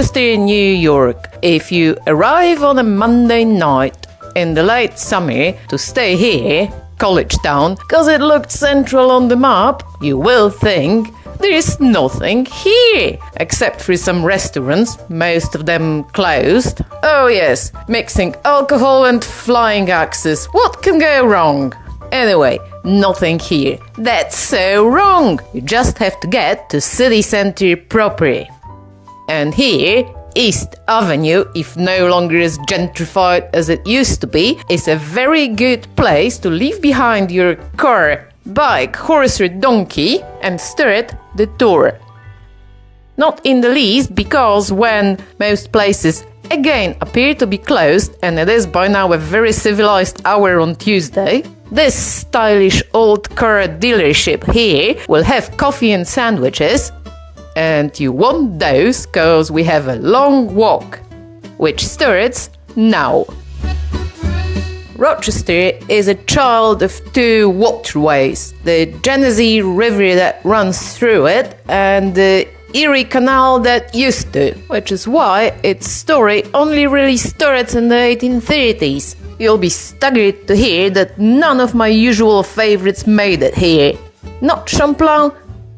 Rochester, New York. If you arrive on a Monday night in the late summer to stay here, college town, because it looked central on the map, you will think there is nothing here, except for some restaurants, most of them closed. Oh yes, mixing alcohol and flying axes. What can go wrong? Anyway, nothing here. That's so wrong. You just have to get to city center proper. And here, East Avenue, if no longer as gentrified as it used to be, is a very good place to leave behind your car, bike, horse or donkey and start the tour. Not in the least because when most places again appear to be closed, and it is by now a very civilized hour on Tuesday, this stylish old car dealership here will have coffee and sandwiches, and you want those because we have a long walk, which starts now. Rochester is a child of two waterways, the Genesee River that runs through it and the Erie Canal that used to, which is why its story only really starts in the 1830s. You'll be staggered to hear that none of my usual favorites made it here. Not Champlain,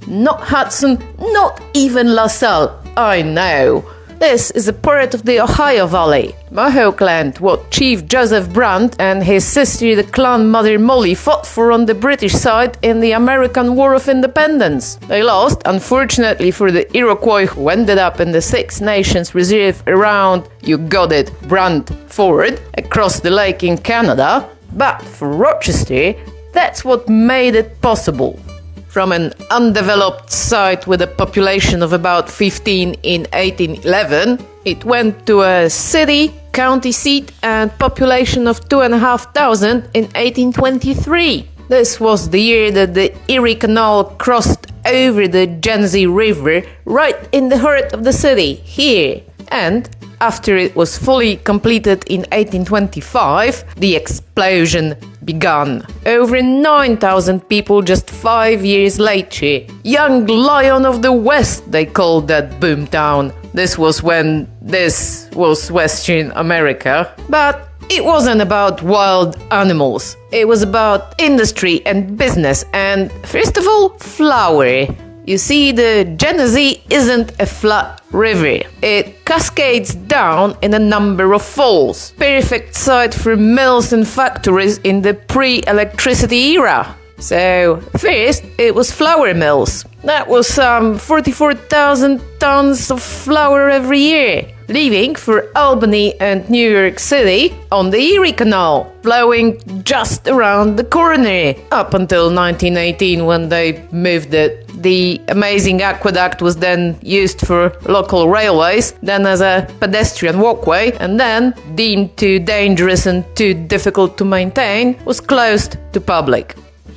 not Hudson, not even LaSalle. I know. This is a part of the Ohio Valley, Mohawk land, what Chief Joseph Brant and his sister the clan mother Molly fought for on the British side in the American War of Independence. They lost, unfortunately for the Iroquois, who ended up in the Six Nations Reserve around, you got it, Brant Ford, across the lake in Canada. But for Rochester, that's what made it possible. From an undeveloped site with a population of about 15 in 1811, it went to a city, county seat and population of 2,500 in 1823. This was the year that the Erie Canal crossed over the Genesee River right in the heart of the city, here. And after it was fully completed in 1825, the explosion began. Over 9,000 people just 5 years later. Young Lion of the West, they called that boomtown. This was when this was Western America. But it wasn't about wild animals. It was about industry and business and, first of all, flour. You see, the Genesee isn't a flat river. It cascades down in a number of falls. Perfect site for mills and factories in the pre-electricity era. So, first, it was flour mills. That was some 44,000 tons of flour every year, leaving for Albany and New York City on the Erie Canal, flowing just around the corner, up until 1918 when they moved it. The amazing aqueduct was then used for local railways, then as a pedestrian walkway, and then, deemed too dangerous and too difficult to maintain, was closed to public.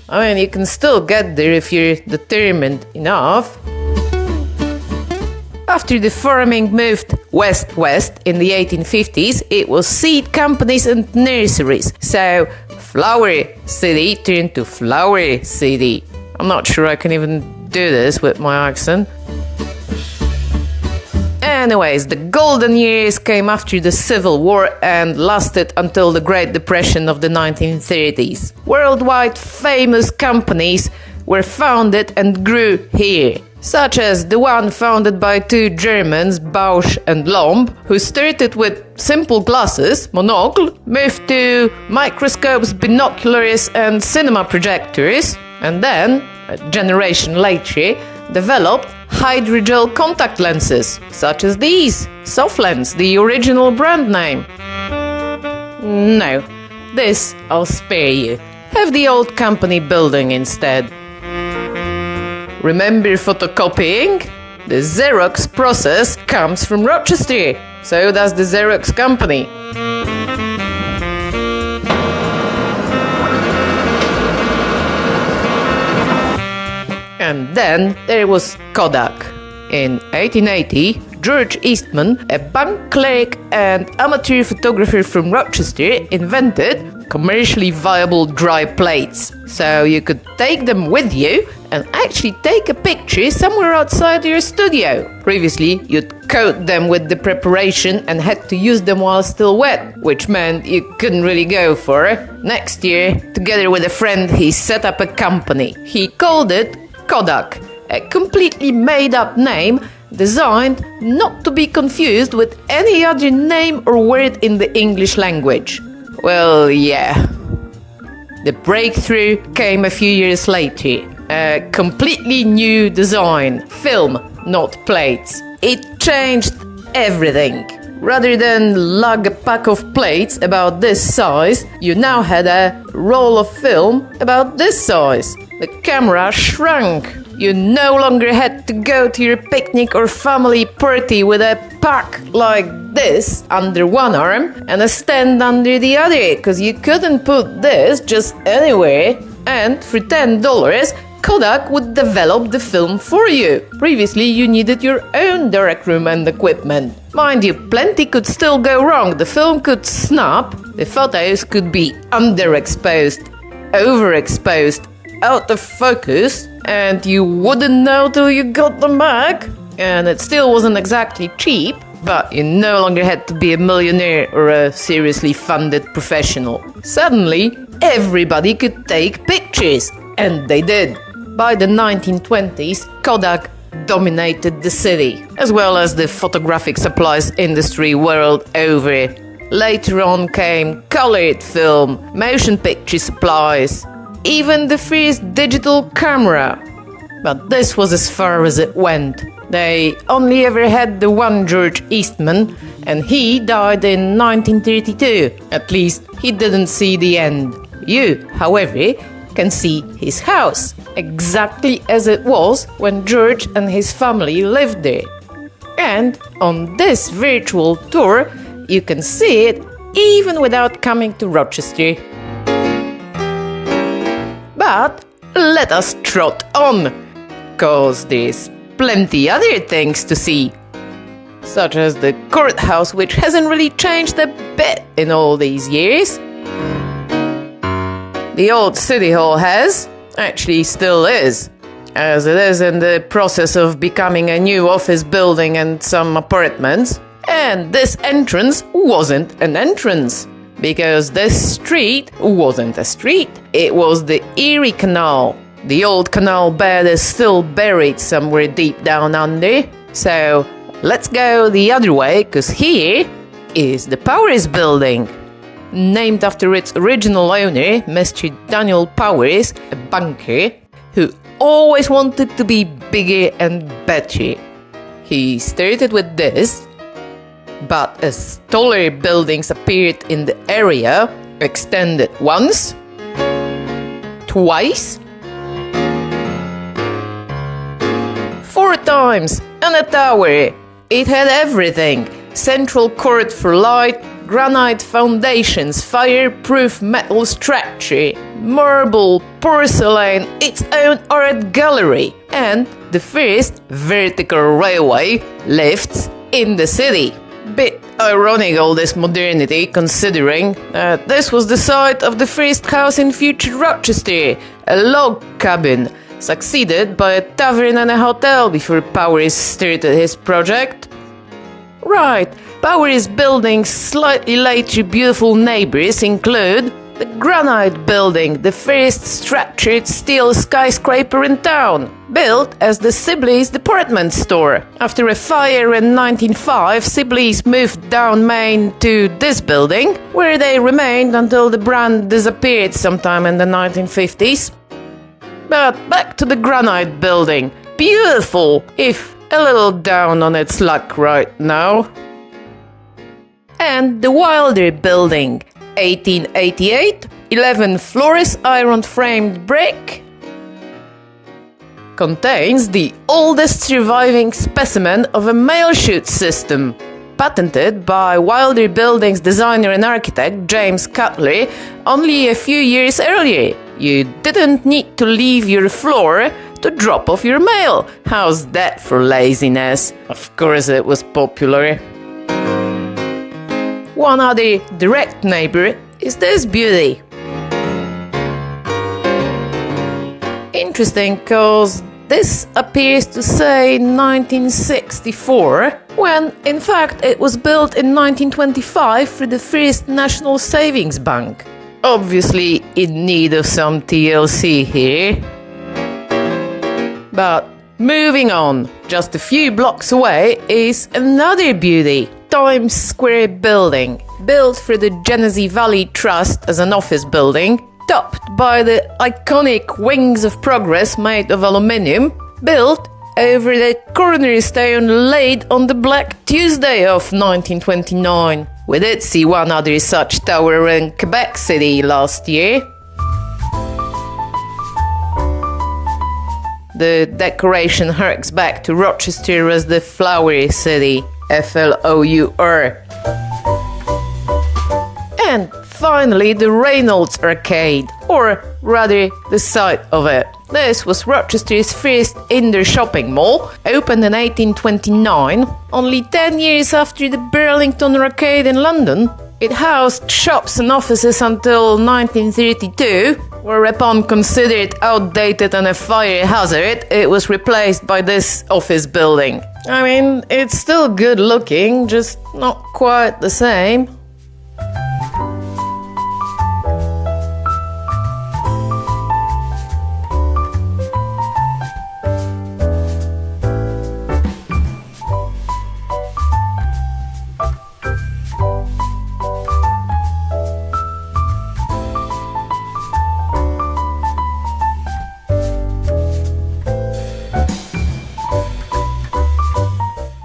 I mean, you can still get there if you're determined enough. After the farming moved west-west in the 1850s, it was seed companies and nurseries. So, Flower City turned to Flower City. I'm not sure I can even do this with my accent. Anyways, the golden years came after the Civil War and lasted until the Great Depression of the 1930s. Worldwide famous companies were founded and grew here, such as the one founded by two Germans, Bausch&Lomb, who started with simple glasses, monocle, moved to microscopes, binoculars and cinema projectors, and then, a generation later, developed hydrogel contact lenses, such as these, Softlens, the original brand name. No, this I'll spare you. Have the old company building instead. Remember photocopying? The Xerox process comes from Rochester, so does the Xerox company. And then there was Kodak. In 1880, George Eastman, a bank clerk and amateur photographer from Rochester, invented commercially viable dry plates. So you could take them with you and actually take a picture somewhere outside your studio. Previously, you'd coat them with the preparation and had to use them while still wet, which meant you couldn't really go for it. Next year, together with a friend, he set up a company. He called it Kodak, a completely made-up name designed not to be confused with any other name or word in the English language. Well, yeah. The breakthrough came a few years later. A completely new design. Film, not plates. It changed everything. Rather than lug a pack of plates about this size, you now had a roll of film about this size. The camera shrunk. You no longer had to go to your picnic or family party with a pack like this under one arm and a stand under the other, because you couldn't put this just anywhere. And for $10, Kodak would develop the film for you. Previously, you needed your own darkroom and equipment. Mind you, plenty could still go wrong. The film could snap, the photos could be underexposed, overexposed, out of focus, and you wouldn't know till you got them back. And it still wasn't exactly cheap, but you no longer had to be a millionaire or a seriously funded professional. Suddenly, everybody could take pictures, and they did. By the 1920s, Kodak dominated the city, as well as the photographic supplies industry world over. Later on came colored film, motion picture supplies, even the first digital camera. But this was as far as it went. They only ever had the one George Eastman, and he died in 1932. At least he didn't see the end. You, however, can see his house, exactly as it was when George and his family lived there. And on this virtual tour, you can see it even without coming to Rochester. But let us trot on, cause there's plenty other things to see, such as the courthouse, which hasn't really changed a bit in all these years. The old city hall has, actually still is, as it is in the process of becoming a new office building and some apartments. And this entrance wasn't an entrance, because this street wasn't a street. It was the Erie Canal. The old canal bed is still buried somewhere deep down under. So let's go the other way, because here is the Powers Building, named after its original owner, Mr. Daniel Powers, a banker who always wanted to be bigger and better. He started with this, but as taller buildings appeared in the area, extended once, twice, 4 times, and a tower. It had everything: central court for light, granite foundations, fireproof metal structure, marble, porcelain, its own art gallery, and the first vertical railway lifts in the city. Bit ironic, all this modernity, considering this was the site of the first house in future Rochester, a log cabin, succeeded by a tavern and a hotel before Powers started his project. Right, Powers Building's slightly later beautiful neighbors include the Granite Building, the first structured steel skyscraper in town, built as the Sibley's department store. After a fire in 1905, Sibley's moved down Main to this building, where they remained until the brand disappeared sometime in the 1950s. But back to the Granite Building. Beautiful, if a little down on its luck right now. And the Wilder Building, 1888, 11 floors, iron-framed brick. Contains the oldest surviving specimen of a mail chute system, patented by Wilder Building's designer and architect James Cutler only a few years earlier. You didn't need to leave your floor to drop off your mail. How's that for laziness? Of course it was popular. One other direct neighbor is this beauty. interesting because this appears to say 1964, when in fact it was built in 1925 for the First National Savings Bank. Obviously in need of some TLC here. But moving on, just a few blocks away is another beauty. Times Square building, built for the Genesee Valley Trust as an office building, topped by the iconic Wings of Progress made of aluminium, built over the cornerstone laid on the Black Tuesday of 1929. We did see one other such tower in Quebec City last year. The decoration harks back to Rochester as the Flowery City, Flour. And finally the Reynolds Arcade, or rather the site of it. This was Rochester's first indoor shopping mall, opened in 1829, only 10 years after the Burlington Arcade in London. It housed shops and offices until 1932, whereupon considered outdated and a fire hazard, it was replaced by this office building. I mean, it's still good looking, just not quite the same.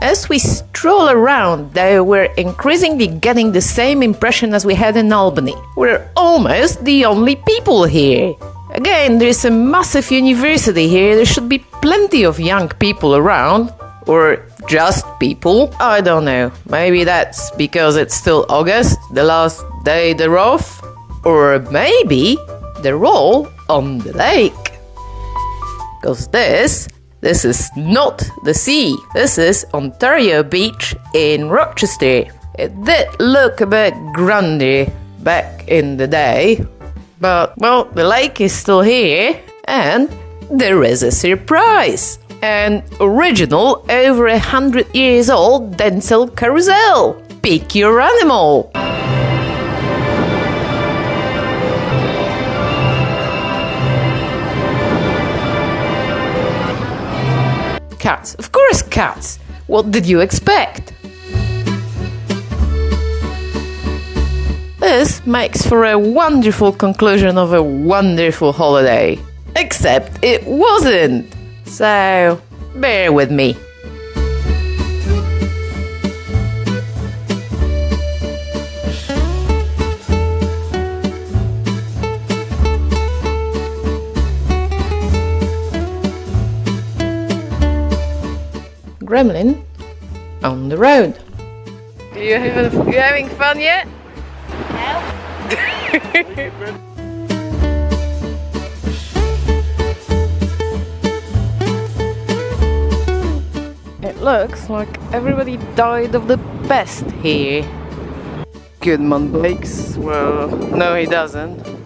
As we stroll around, though, we're increasingly getting the same impression as we had in Albany. We're almost the only people here. Again, there's a massive university here. There should be plenty of young people around. Or just people. I don't know. Maybe that's because it's still August, the last day they're off. Or maybe they're all on the lake. Because this is not the sea. This is Ontario Beach in Rochester. It did look a bit grander back in the day. But, well, the lake is still here. And there is a surprise. An original, over 100 years old Denzel carousel. Pick your animal. Cats. Of course, cats. What did you expect? This makes for a wonderful conclusion of a wonderful holiday. Except it wasn't. So, bear with me. Gremlin on the road. You having fun yet? No. It looks like everybody died of the pest here. Goodman Bakes? Well, no he doesn't.